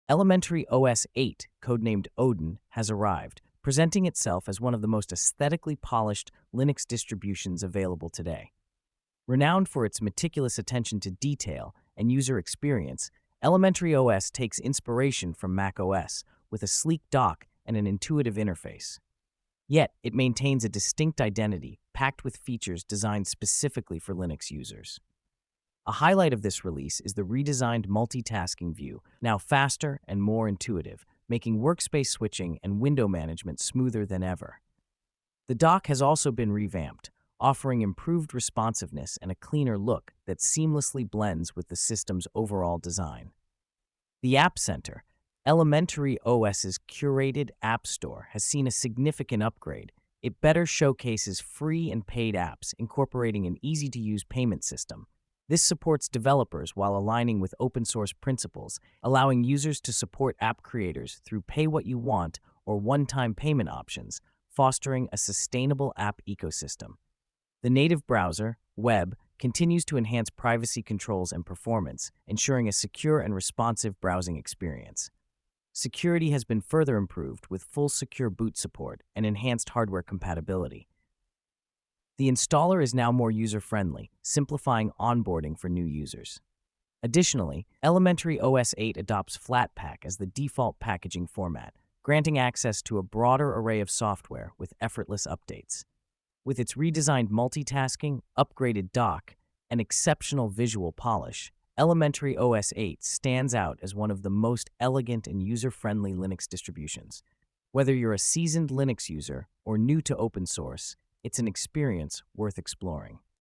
Elementary OS 8, codenamed Odin, has arrived, presenting itself as one of the most aesthetically polished Linux distributions available today. Renowned for its meticulous attention to detail and user experience, Elementary OS takes inspiration from macOS with a sleek dock and an intuitive interface. Yet, it maintains a distinct identity, packed with features designed specifically for Linux users. A highlight of this release is the redesigned multitasking view, now faster and more intuitive, making workspace switching and window management smoother than ever. The dock has also been revamped, offering improved responsiveness and a cleaner look that seamlessly blends with the system's overall design. The AppCenter, Elementary OS's curated app store, has seen a significant upgrade. It better showcases free and paid apps, incorporating an easy-to-use payment system. This supports developers while aligning with open-source principles, allowing users to support app creators through pay-what-you-want or one-time payment options, fostering a sustainable app ecosystem. The native browser, web, continues to enhance privacy controls and performance, ensuring a secure and responsive browsing experience. Security has been further improved with full secure boot support and enhanced hardware compatibility. The installer is now more user-friendly, simplifying onboarding for new users. Additionally, Elementary OS 8 adopts Flatpak as the default packaging format, granting access to a broader array of software with effortless updates. With its redesigned multitasking, upgraded dock, and exceptional visual polish, Elementary OS 8 stands out as one of the most elegant and user-friendly Linux distributions. Whether you're a seasoned Linux user or new to open source, it's an experience worth exploring.